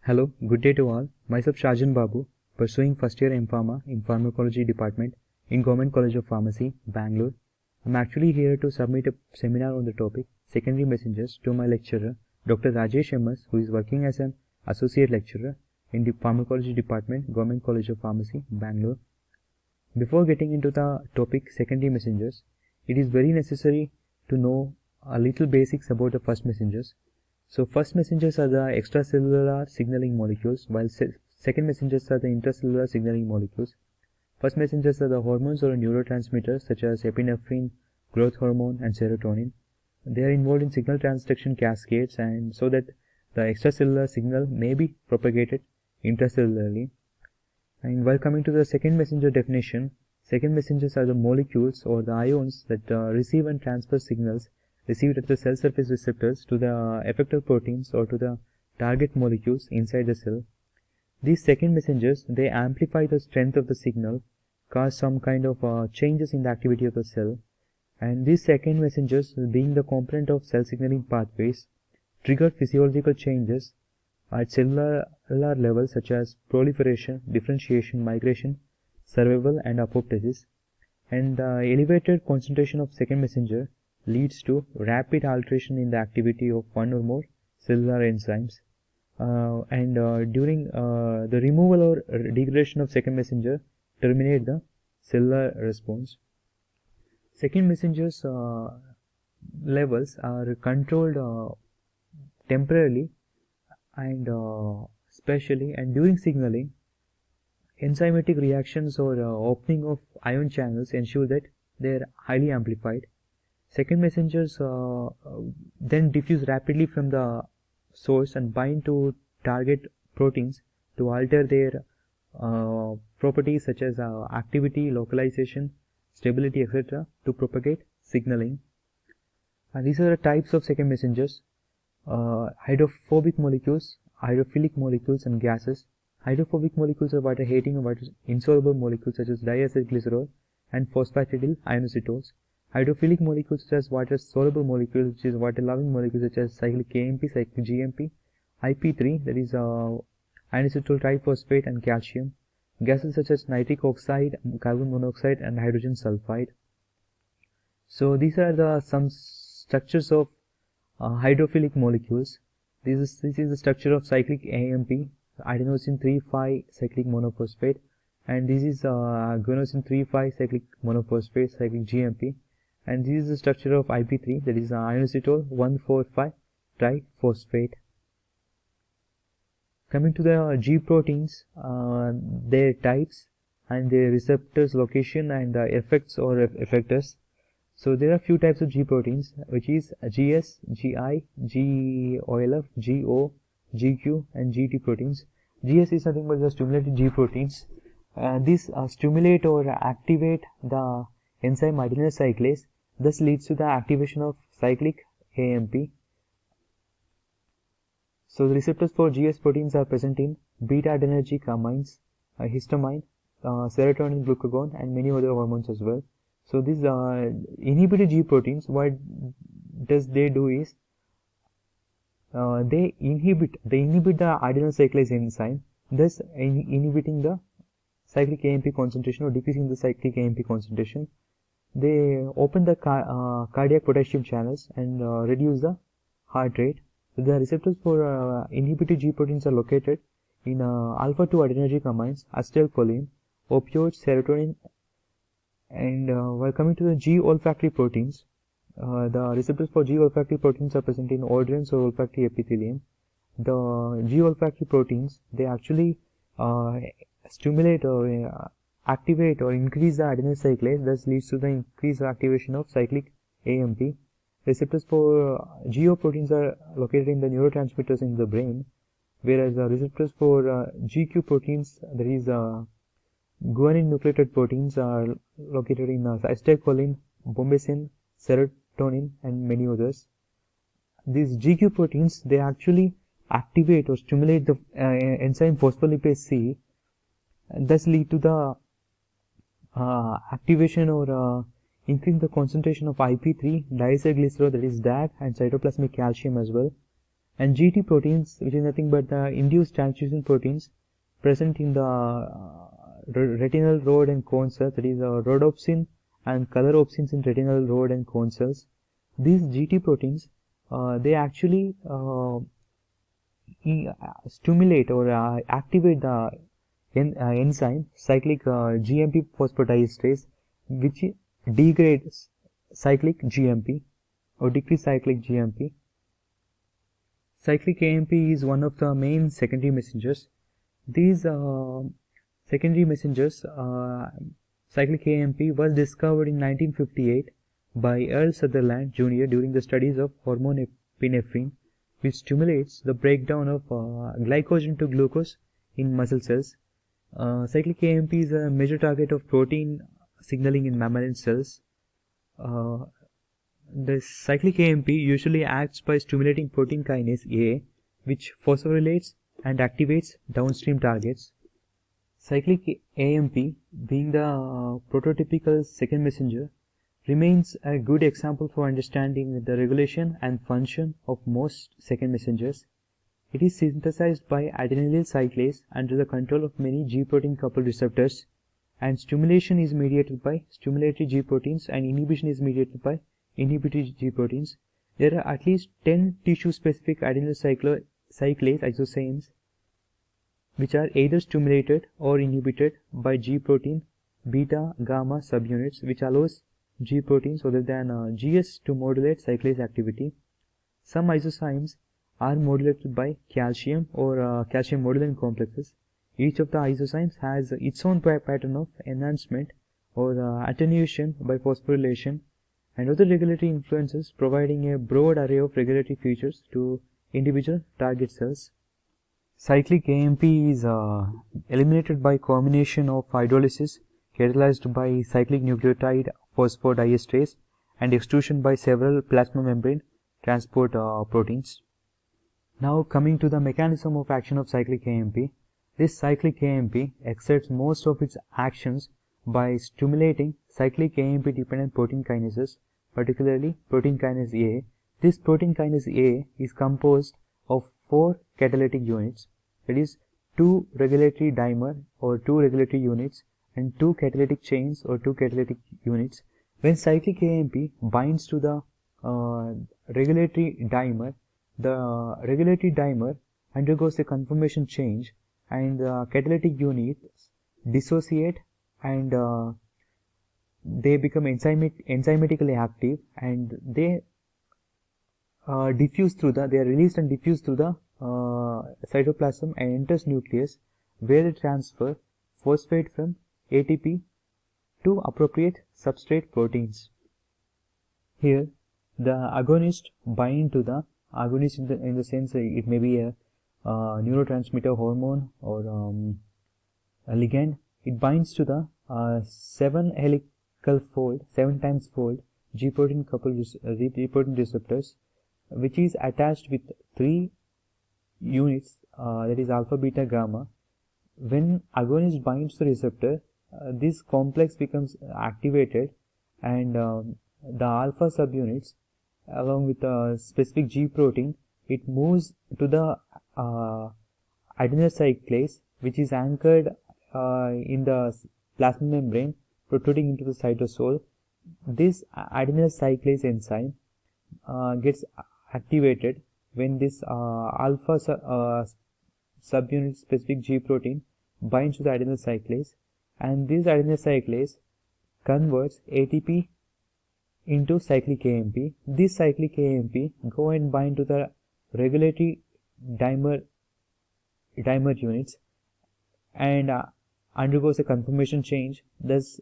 Hello, good day to all. Myself Shajan Babu, pursuing first year M.Pharma in Pharmacology Department in Government College of Pharmacy, Bangalore. I'm actually here to submit a seminar on the topic secondary messengers to my lecturer, Dr. Rajesh M.S., who is working as an associate lecturer in the Pharmacology Department, Government College of Pharmacy, Bangalore. Before getting into the topic secondary messengers, it is very necessary to know a little basics about the first messengers. So first messengers are the extracellular signaling molecules, while second messengers are the intracellular signaling molecules. First messengers are the hormones or neurotransmitters such as epinephrine, growth hormone, and serotonin. They are involved in signal transduction cascades, and so that the extracellular signal may be propagated intracellularly. And while coming to the second messenger definition, second messengers are the molecules or the ions that receive and transfer signals received at the cell surface receptors to the effector proteins or to the target molecules inside the cell. These second messengers, they amplify the strength of the signal, cause some kind of changes in the activity of the cell, and these second messengers, being the component of cell signaling pathways, trigger physiological changes at cellular levels such as proliferation, differentiation, migration, survival, and apoptosis. And the elevated concentration of second messenger leads to rapid alteration in the activity of one or more cellular enzymes. During the removal or degradation of second messenger, terminate the cellular response. Second messenger's levels are controlled temporarily and specially, and during signaling, enzymatic reactions or opening of ion channels ensure that they are highly amplified. Second messengers then diffuse rapidly from the source and bind to target proteins to alter their properties such as activity, localization, stability, etc. to propagate signaling. And these are the types of second messengers: hydrophobic molecules, hydrophilic molecules, and gases. Hydrophobic molecules are water-hating and water-insoluble molecules such as diacylglycerol and phosphatidyl ionositones. Hydrophilic molecules such as water-soluble molecules, which is water-loving molecules such as cyclic AMP, cyclic GMP, IP3, that is ionosyl triphosphate, and calcium. Gases such as nitric oxide, carbon monoxide, and hydrogen sulfide. So these are some structures of hydrophilic molecules. This is the structure of cyclic AMP, adenosine 3,5 cyclic monophosphate, and this is guanosine 3,5 cyclic monophosphate, cyclic GMP, and this is the structure of IP3, that is ionositol 1,4,5 triphosphate. Coming to the G proteins, their types and their receptors location and the effects or effectors. So there are few types of G proteins, which is GS, GI, GOLF, GO, GQ, and GT proteins. GS is nothing but the stimulated G proteins. These stimulate or activate the enzyme adenyl cyclase, thus leads to the activation of cyclic AMP. So the receptors for GS proteins are present in beta-adrenergic amines, histamine, serotonin, glucagon, and many other hormones as well. So these inhibited G proteins, what does they do is they inhibit the adenyl cyclase enzyme, thus inhibiting the cyclic AMP concentration or decreasing the cyclic AMP concentration. They open the cardiac potassium channels and reduce the heart rate. The receptors for inhibited G proteins are located in alpha-2 adrenergic amines, acetylcholine, opioids, serotonin, and while coming to the G olfactory proteins, the receptors for G olfactory proteins are present in odorants or olfactory epithelium. The G olfactory proteins, they actually stimulate or activate or increase the adenyl cyclase, thus leads to the increased activation of cyclic AMP. Receptors for GO proteins are located in the neurotransmitters in the brain, whereas the receptors for GQ proteins, that is guanine nucleotide proteins, are located in acetylcholine, bombesin, serotonin, and many others. These GQ proteins, they actually activate or stimulate the enzyme phospholipase C, and thus lead to the activation or increase the concentration of IP3, diacylglycerol, that is DAG, and cytoplasmic calcium as well. And GT proteins, which is nothing but the induced transfusion proteins present in the retinal rod and cone cells, that is rhodopsin and coloropsins in retinal rod and cone cells. These GT proteins, they actually stimulate or activate the enzyme cyclic GMP phosphodiesterase, which degrades cyclic GMP or decrease cyclic GMP. Cyclic AMP is one of the main secondary messengers. These secondary messengers, cyclic AMP, was discovered in 1958 by Earl Sutherland Jr. during the studies of hormone epinephrine, which stimulates the breakdown of glycogen to glucose in muscle cells. Cyclic AMP is a major target of protein signaling in mammalian cells. The cyclic AMP usually acts by stimulating protein kinase A, which phosphorylates and activates downstream targets. Cyclic AMP, being the prototypical second messenger, remains a good example for understanding the regulation and function of most second messengers. It is synthesized by adenylyl cyclase under the control of many G protein coupled receptors, and stimulation is mediated by stimulatory G proteins and inhibition is mediated by inhibitory G proteins. There are at least 10 tissue-specific adenyl cyclase isozymes which are either stimulated or inhibited by G protein beta gamma subunits, which allows G proteins other than GS to modulate cyclase activity. Some isozymes are modulated by calcium or calcium modulant complexes. Each of the isozymes has its own pattern of enhancement or attenuation by phosphorylation and other regulatory influences, providing a broad array of regulatory features to individual target cells. Cyclic AMP is eliminated by combination of hydrolysis catalyzed by cyclic nucleotide phosphodiesterase and extrusion by several plasma membrane transport proteins. Now coming to the mechanism of action of cyclic AMP. This cyclic AMP exerts most of its actions by stimulating cyclic AMP dependent protein kinases, particularly protein kinase A. This protein kinase A is composed of 4 catalytic units, that is 2 regulatory dimer or 2 regulatory units and 2 catalytic chains or 2 catalytic units. When cyclic AMP binds to the regulatory dimer, the regulatory dimer undergoes a conformation change and the catalytic units dissociate and they become enzymatically active, and they diffuse through they are released and diffuse through the cytoplasm and enters nucleus, where they transfer phosphate from ATP to appropriate substrate proteins. Here the agonist bind to the agonist in the sense it may be a neurotransmitter hormone or a ligand. It binds to the 7 times fold G protein coupled G protein receptors, which is attached with 3 units, that is alpha, beta, gamma. When agonist binds the receptor, this complex becomes activated, and the alpha subunits along with a specific G protein, it moves to the adenyl cyclase, which is anchored in the plasma membrane protruding into the cytosol. This adenyl cyclase enzyme gets activated when this alpha subunit specific G protein binds to the adenyl cyclase, and this adenyl cyclase converts ATP into cyclic AMP. This cyclic AMP go and bind to the regulatory dimer units and undergoes a conformation change. Thus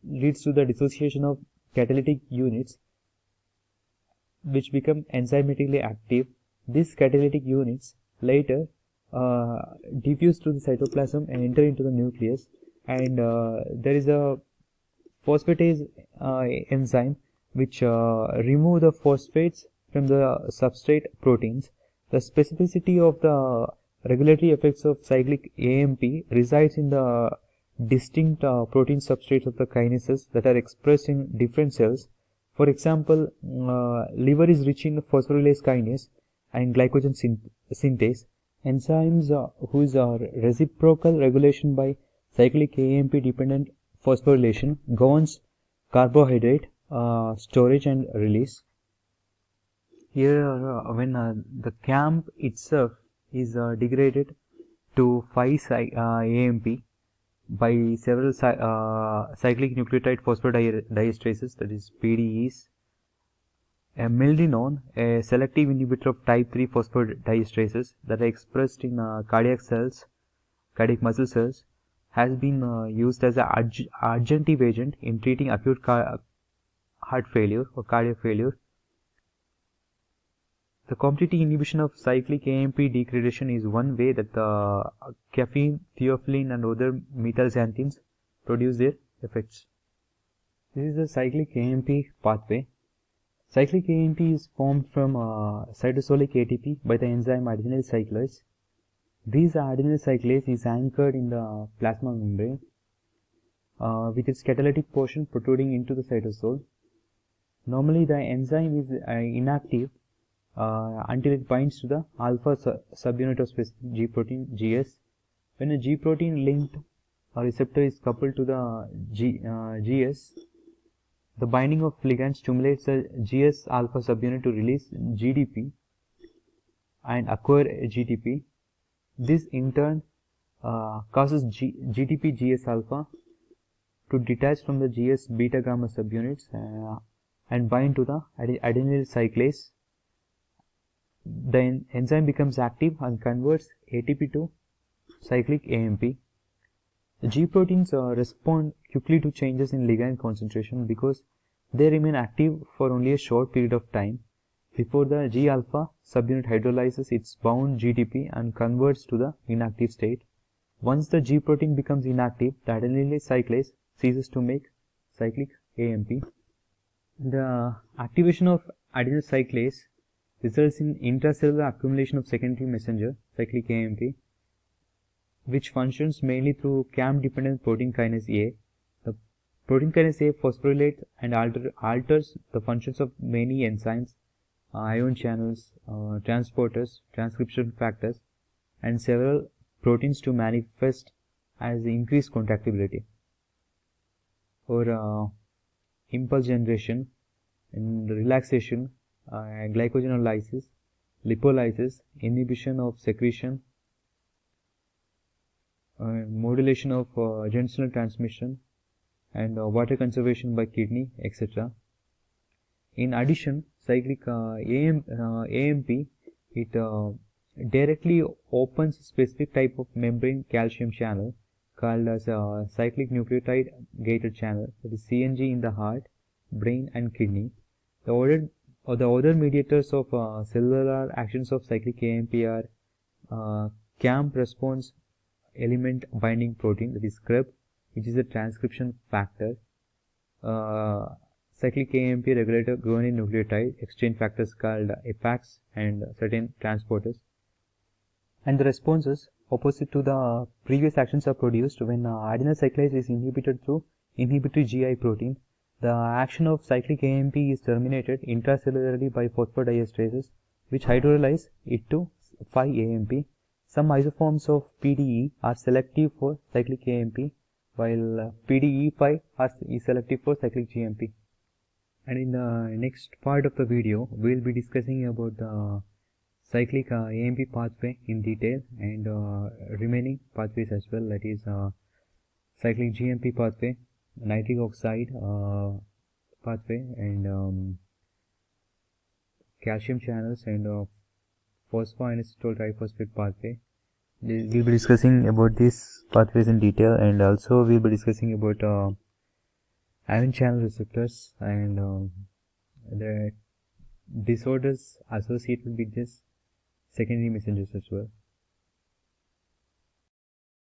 leads to the dissociation of catalytic units, which become enzymatically active. These catalytic units later diffuse through the cytoplasm and enter into the nucleus, and there is a phosphatase enzyme which remove the phosphates from the substrate proteins. The specificity of the regulatory effects of cyclic AMP resides in the distinct protein substrates of the kinases that are expressed in different cells. For example, liver is rich in phosphorylase kinase, and glycogen synthase. Enzymes whose reciprocal regulation by cyclic AMP dependent phosphorylation governs carbohydrate storage and release. Here when the CAMP itself is degraded to 5-AMP by several cyclic nucleotide phosphodiesterases, that is PDEs. Milrinone, a selective inhibitor of type 3 phosphodiesterases that are expressed in cardiac muscle cells, has been used as an adjunctive agent in treating acute heart failure or cardiac failure. The competitive inhibition of cyclic AMP degradation is one way that caffeine, theophylline and other methylxanthines produce their effects. This is the cyclic AMP pathway. Cyclic AMP is formed from cytosolic ATP by the enzyme adenyl cyclase. This adenyl cyclase is anchored in the plasma membrane with its catalytic portion protruding into the cytosol. Normally the enzyme is inactive until it binds to the alpha subunit of specific G protein GS. When a G protein linked receptor is coupled to the GS, the binding of ligand stimulates the GS alpha subunit to release GDP and acquire GTP. This in turn causes GTP GS alpha to detach from the GS beta gamma subunits and bind to the adenyl cyclase. The enzyme becomes active and converts ATP to cyclic AMP. The G proteins respond quickly to changes in ligand concentration because they remain active for only a short period of time before the G alpha subunit hydrolyzes its bound GTP and converts to the inactive state. Once the G protein becomes inactive, the adenyl cyclase ceases to make cyclic AMP. The activation of adenyl cyclase results in intracellular accumulation of secondary messenger, cyclic AMP, which functions mainly through CAMP-dependent protein kinase A. The protein kinase A phosphorylates and alters the functions of many enzymes, ion channels, transporters, transcription factors, and several proteins to manifest as increased contractibility or impulse generation and relaxation, glycogenolysis, lipolysis, inhibition of secretion, modulation of genital transmission, and water conservation by kidney, etc. In addition, cyclic AMP it directly opens a specific type of membrane calcium channel called as cyclic nucleotide gated channel, that is CNG, in the heart, brain, and kidney. The other mediators of cellular actions of cyclic AMP are CAMP response element binding protein, that is CREB, which is a transcription factor, cyclic AMP regulator guanine nucleotide exchange factors called APAX, and certain transporters. And the responses opposite to the previous actions are produced when adenyl cyclase is inhibited through inhibitory GI protein. The action of cyclic AMP is terminated intracellularly by phosphodiesterases, which hydrolyze it to 5-AMP. Some isoforms of PDE are selective for cyclic AMP, while PDE5 is selective for cyclic GMP. And in the next part of the video, we will be discussing about the cyclic AMP pathway in detail and remaining pathways as well, that is cyclic GMP pathway, nitric oxide pathway, and calcium channels, and phosphoinositol triphosphate pathway. We will be discussing about these pathways in detail, and also we will be discussing about ion channel receptors and the disorders associated with this secondary messengers as well.